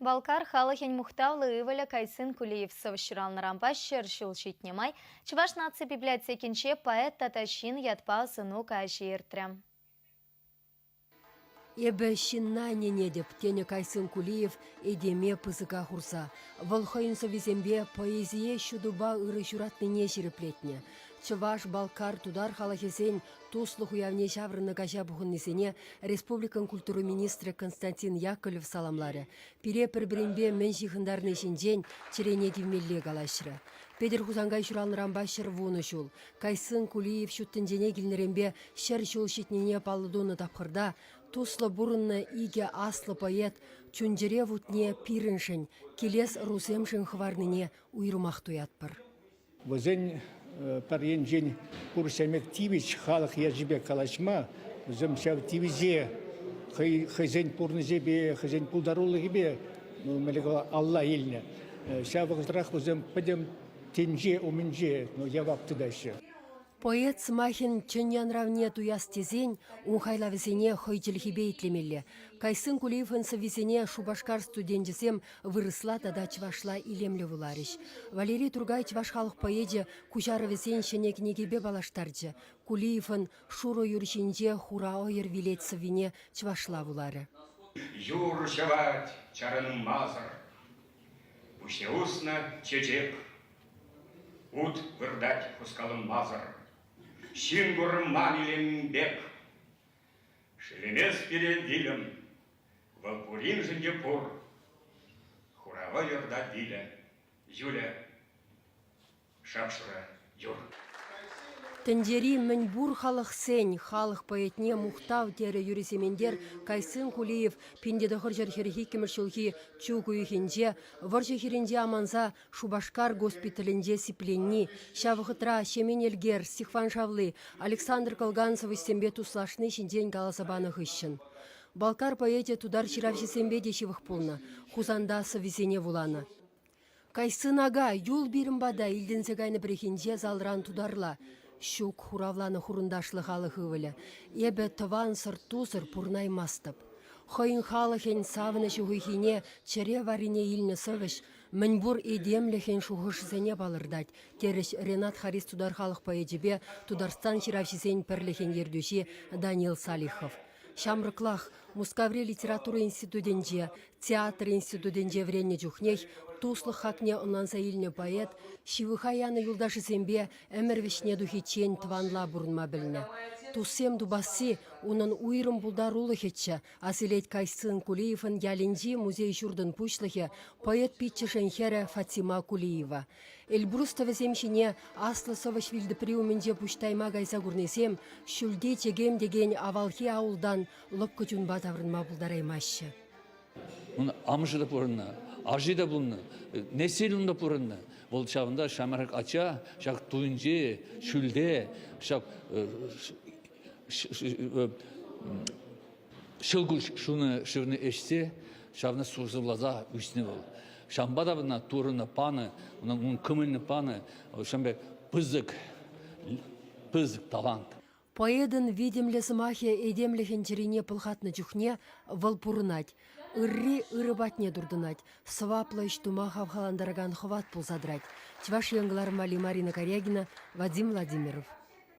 Балкар халыхен мухтавлы ываля кайсын кулиев совщиралны рампащер шулшитнемай, Чуваш нации библиотекинче поэт татачин ятпа сыну кажиртрям. Эбі шинна ненедіп, тені кайсын кулиев эдеме пызыка хурса. Волхойын совизембе поэзие шудуба ыры журатныне жиреплетне. Чуваш Балкар тудар халахесен туслых уявне шаврыны кажа бұхыннесене Республикан культуры министрі Константин Яковлев саламлары. Пире бір-бірінбе мен жихындарны жинжен черене дивмелле галашыры. Педер хузангай шуралныран башыр вуны жул. Кайсын кулиев шуттынжене келнеренбе шер жол шетнене палыдуны тапқырда, туслы бұрынны иге аслы поэт чунжере вутне пиріншін, келес русемшін хварныне уйрумақ туятпыр. Візен парен жен курсамек тивич халық ержібе калашма, візем шав тивизе хайзен пурнызебе, хайзен пулдарулы гебе, Алла еліне. Шав ғылдырақ візем падем тенже, умінже, явапты дайшы. Поэт смахин чыньян равне туяс тезень, унхайла весене хойчелхибе итлемелле. Кайсын кулиевынсы весене шубашкар студентесем вырысла тада чвашла илемле вуларищ. Валерий Тургай чваш халық поэде кучары весен шене книгебе балаштарчы. Кулиевын шуро юрчинже хура ойыр вилет сывине чвашла вулары. Юр шавать чарының мазыр, ушеусна чечеп, ут вырдать пускалым мазыр. Шингурым мамилем бек, шелемес перед вилем, валпурин жинге пур, хурава ерда виля, Юля, шапшура юр. Тендери мінбур халық сен, халық поэтне мухтав тере юрисемендер Кайсын кулиев пиндеді хыржар херхи кеміршілхи чугуй хенже, варжы херенде аманза Шубашкар госпиталінде сипленни, шавықытра Шемен Елгер, Сихван Шавлы, Александр Колганцев істембе туслашны шинден галасабаны хыщын. Балкар поэте тудар ширавши сембе дешевых пулна, хузанда совизене вуланы. Кайсын ага, юл бирімбада илденсе гайны брехенже залран тударла. Щук хуравланы хурындашлы халық ывылы. Эбі тыван сыр тусыр пурнай мастып. Хойын халықен савыны шуғыхине чере варине илні сывыш, мінбур едемліхен шуғышысене балырдать. Тереш Ренат Харис тудар халық поэдебе Тударстан ширавшисен пірліхен ердуші Данил Салихов. Шамрыклах Мускавре литература институтенже, театр институтенже врене жүхнех, туслы хакне онанса илне поэт, шивыхаяны юлдашы сембе әмірвешне духичен тванла бұрынма біліне. Туссем дубасы, унын уйрым бұлдарулы хетчі, асилет Кайсын Кулиевын яленжи музей журдын пушлығы поэт питчішен хері Фатима Кулиева. Эльбруста віземшіне аслы совашвилді приуменже пуштайма гайса гурнесем, шүлде тегем деген авалхи ауылдан лопқы жүнба таврынма бұлдараймашы. Амжыда бұрынна, ажида бұлынна, неселунда бұрынна. Бұл шағында шамарық ача, шақ туынже, шүлде, шақ шылгул шуны эшсе, шағына сұрзылаза үсіне бол. Шамбада бұна турыны паны, күмілні паны, шамбе пызык талант. Поэдын видемлі сымахе эдемліхен черене пылхатны жүхне выл пурынать. Үрри ырыбатне дурдынать. Сваплы іштума хавхаландараган хват пулзадрать. Чваш еңгілар Мали Марина Корягина, Вадим Владимиров.